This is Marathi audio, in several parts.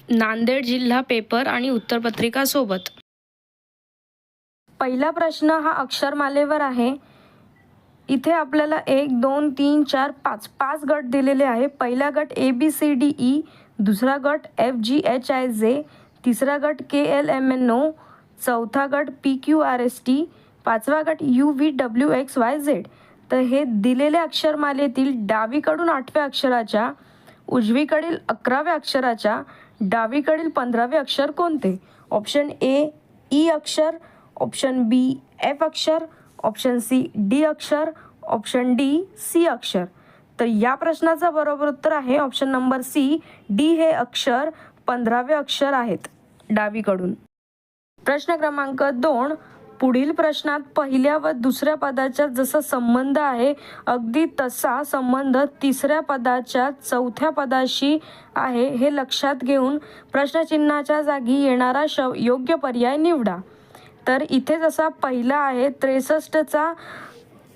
नांदेड जिल्हा पेपर आणि उत्तरपत्रिका सोबत. पहिला प्रश्न हा अक्षरमालेवर आहे. इथे आपल्याला 1 2 3 4 5 गट दिलेले आहे. पहिला गट ABCDE, दुसरा गट FGHIJ, तिसरा गट KLMNO, चौथा गट PQRST, पाचवा गट UVWXYZ. तर हे दिलेल्या अक्षरमालेतील डावीकडून 8व्या अक्षराच्या, उजवीकडील 11व्या अक्षराच्या, डावीकडील 15वे अक्षर कोणते? ऑप्शन ए ई अक्षर, ऑप्शन बी एफ अक्षर, ऑप्शन सी डी अक्षर, ऑप्शन डी सी अक्षर. तर या प्रश्नाचं बरोबर उत्तर आहे ऑप्शन नंबर सी, डी हे अक्षर 15वे अक्षर आहेत डावीकडून. प्रश्न क्रमांक 2. पुढील प्रश्नात पहिल्या व दुसऱ्या पदाचा जसा संबंध आहे अगदी तसा संबंध तिसऱ्या पदाच्या चौथ्या पदाशी आहे हे लक्षात घेऊन प्रश्नचिन्हाच्या जागी येणारा योग्य पर्याय निवडा. तर इथे जसा पहिला आहे 63चा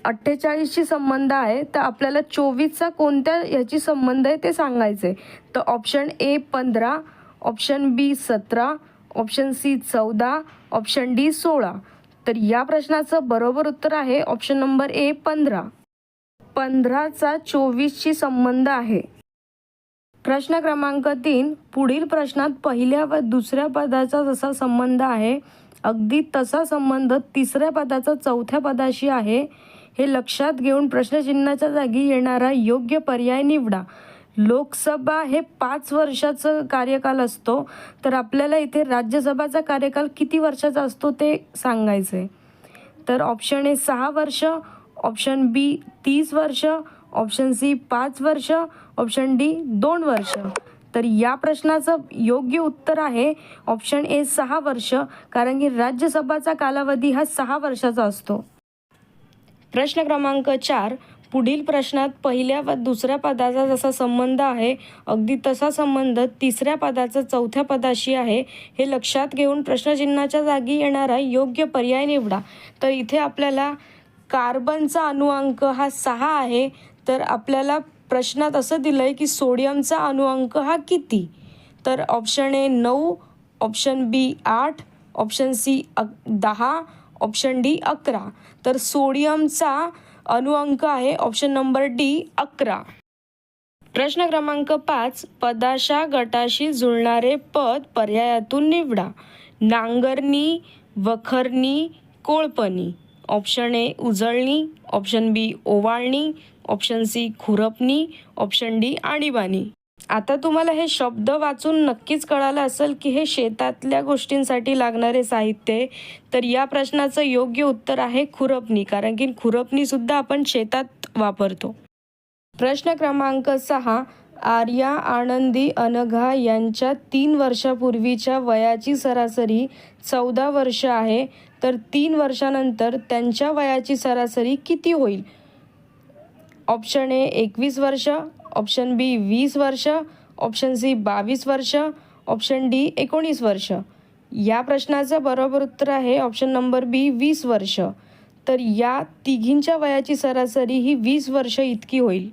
48शी संबंध आहे, तर आपल्याला 24चा कोणत्या याची संबंध आहे ते सांगायचे. तर option A 15, option B 17, option C 14, option D 16. तर या प्रश्नाचं बरोबर उत्तर आहे ऑप्शन नंबर ए 15. 15चा 24शी संबंध आहे. प्रश्न क्रमांक 3. पुढील प्रश्नात पहिल्या व दुसऱ्या पदाचा जसा संबंध आहे अगदी तसा संबंध तिसऱ्या पदाचा चौथ्या पदाशी आहे हे लक्षात घेऊन प्रश्नचिन्हाच्या जागी येणारा योग्य पर्याय निवडा. लोकसभा हे 5 वर्षाचं कार्यकाल असतो, तर आपल्याला इथे राज्यसभाचा कार्यकाल किती वर्षाचा असतो ते सांगायचं आहे. तर ऑप्शन ए 6 वर्ष, ऑप्शन बी 30 वर्ष, ऑप्शन सी 5 वर्ष, ऑप्शन डी 2 वर्ष. तर या प्रश्नाचं योग्य उत्तर आहे ऑप्शन ए 6 वर्ष, कारण की राज्यसभाचा कालावधी हा 6 वर्षाचा असतो. प्रश्न क्रमांक 4. पुढील प्रश्नात पहिल्या व दुसऱ्या पदाचा जसा संबंध आहे अगदी तसा संबंध तिसऱ्या पदाचा चौथ्या पदाशी आहे हे लक्षात घेऊन प्रश्नचिन्हाच्या जागी येणारा योग्य पर्याय निवडा. तर इथे आपल्याला कार्बनचा अणुअंक हा 6 आहे, तर आपल्याला प्रश्नात असं दिलं आहे की सोडियमचा अणुअंक हा किती? तर option A 9, option B 8, option C 10, option D 11. तर सोडियमचा अणुअंक आहे ऑप्शन नंबर डी 11. प्रश्न क्रमांक 5. पदाशा गटाशी जुळणारे पद पर्यायातून निवडा. नांगरणी, वखरणी, कोळपणी. ऑप्शन ए उजळणी, ऑप्शन बी ओवाळणी, ऑप्शन सी खुरपणी, ऑप्शन डी आणीबाणी. आता तुम्हाला हे शब्द वाचून नक्कीच कळालं असेल की हे शेतातल्या गोष्टींसाठी लागणारे साहित्य आहे. तर या प्रश्नाचं योग्य उत्तर आहे खुरपणी, कारण की खुरपणीसुद्धा आपण शेतात वापरतो. प्रश्न क्रमांक 6. आर्या, आनंदी, अनघा यांच्या 3 वर्षापूर्वीच्या वयाची सरासरी 14 वर्ष आहे, तर 3 वर्षानंतर त्यांच्या वयाची सरासरी किती होईल? ऑप्शन ए 21 वर्ष, ऑप्शन बी 20 वर्ष, ऑप्शन सी 22 वर्ष, ऑप्शन डी 19 वर्ष. या प्रश्नाचं बरोबर उत्तर आहे ऑप्शन नंबर बी 20 वर्ष. तर या तिघींच्या वयाची सरासरी ही 20 वर्ष इतकी होईल.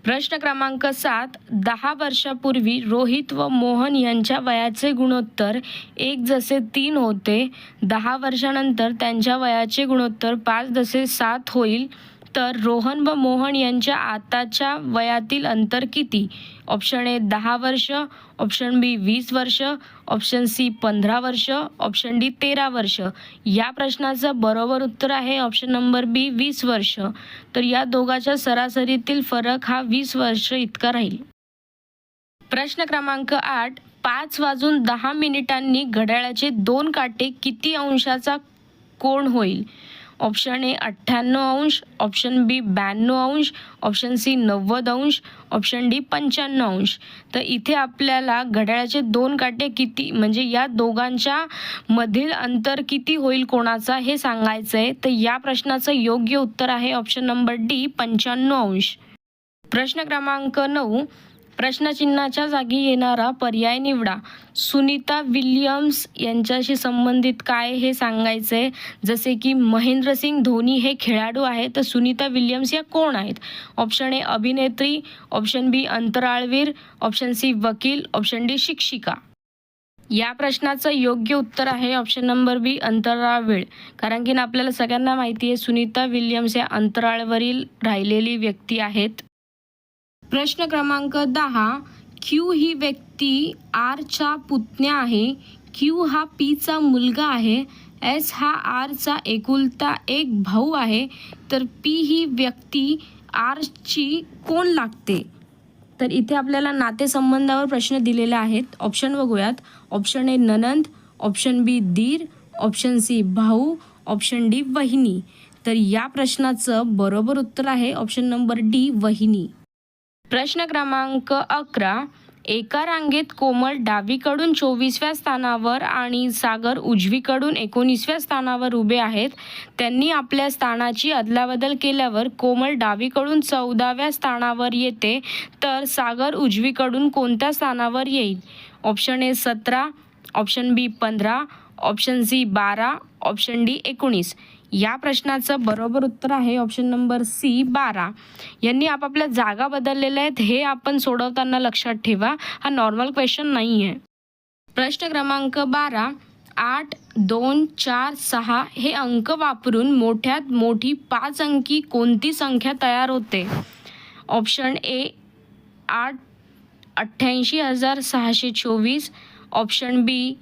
प्रश्न क्रमांक 7. 10 वर्षापूर्वी रोहित व मोहन यांच्या वयाचे गुणोत्तर 1:3 होते. 10 वर्षानंतर त्यांच्या वयाचे गुणोत्तर 5:7 होईल. तर रोहन व मोहन यांच्या आताच्या वयातील अंतर किती? ऑप्शन ए 10 वर्ष, ऑप्शन बी 20 वर्ष, ऑप्शन सी 15 वर्ष, ऑप्शन डी 13 वर्ष. या प्रश्नाचं बरोबर उत्तर आहे ऑप्शन नंबर बी 20 वर्ष. तर या दोघांच्या सरासरीतील फरक हा 20 वर्ष इतका राहील. प्रश्न क्रमांक 8. 5:10 घड्याळाचे 2 काटे किती अंशाचा कोन होईल? ऑप्शन ए 98 अंश, ऑप्शन बी 92 अंश, ऑप्शन सी 90 अंश, ऑप्शन डी 95 अंश. तर इथे आपल्याला घड्याळाचे 2 काटे किती म्हणजे या दोघांच्या मधील अंतर किती होईल कोणाचा हे सांगायचं आहे. तर या प्रश्नाचं योग्य उत्तर आहे ऑप्शन नंबर डी 95 अंश. प्रश्न क्रमांक 9. प्रश्नचिन्हाच्या जागी येणारा पर्याय निवडा. सुनीता विल्यम्स यांच्याशी संबंधित काय हे सांगायचं आहे. जसे की महेंद्रसिंग धोनी हे खेळाडू आहेत, तर सुनीता विल्यम्स या कोण आहेत? ऑप्शन ए अभिनेत्री, ऑप्शन बी अंतराळवीर, ऑप्शन सी वकील, ऑप्शन डी शिक्षिका. या प्रश्नाचं योग्य उत्तर आहे ऑप्शन नंबर बी अंतराळवीर. कारण की आपल्याला सगळ्यांना माहिती आहे सुनीता विल्यम्स या अंतराळवरील राहिलेली व्यक्ती आहेत. प्रश्न क्रमांक 10. क्यू ही व्यक्ती आरचा पुतण्या आहे. क्यू हा पीचा मुलगा आहे. एस हा आरचा एकुलता एक भाऊ आहे. तर पी ही व्यक्ती आरची कोण लागते? तर इथे आपल्याला नातेसंबंधावर प्रश्न दिलेले आहेत. ऑप्शन बघूयात. ऑप्शन ए ननंद, ऑप्शन बी दीर, ऑप्शन सी भाऊ, ऑप्शन डी वहिनी. तर या प्रश्नाचं बरोबर उत्तर आहे ऑप्शन नंबर डी वहिनी. प्रश्न क्रमांक 11. एका रांगेत कोमल डावीकडून 24व्या स्थानावर आणि सागर उजवीकडून 19व्या स्थानावर उभे आहेत. त्यांनी आपल्या स्थानाची अदलाबदल केल्यावर कोमल डावीकडून 14व्या स्थानावर येते, तर सागर उजवीकडून कोणत्या स्थानावर येईल? Option A 17, option B 15, option C 12, option D 19. या प्रश्नाचं बरोबर उत्तर आहे ऑप्शन नंबर सी 12. यांनी आपापल्या जागा बदललेल्या आहेत हे आपण सोडवताना लक्षात ठेवा. हा नॉर्मल क्वेश्चन नाही आहे. प्रश्न क्रमांक 12. 8, 2, 4, 6 हे अंक वापरून मोठ्यात मोठी 5 अंकी कोणती संख्या तयार होते? Option A 88,624, option B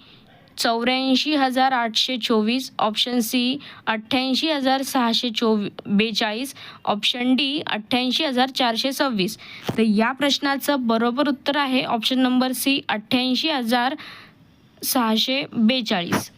84,824, option C 88,642, option D 88,426. तर या प्रश्नाचं बरोबर उत्तर आहे ऑप्शन नंबर सी 88,642.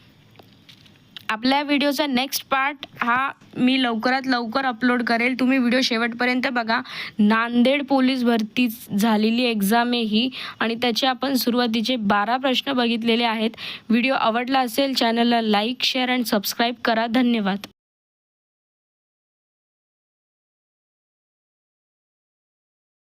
आपल्या व्हिडिओचा नेक्स्ट पार्ट हा मी लवकरात लवकर अपलोड करेल. तुम्ही व्हिडिओ शेवटपर्यंत बघा. नांदेड पोलीस भरती झालेली एक्झाम आहे ही आणि त्याचे आपण सुरुवातीचे 12 प्रश्न बघितलेले आहेत. व्हिडिओ आवडला असेल चॅनलला लाईक, शेअर अँड सबस्क्राईब करा. धन्यवाद.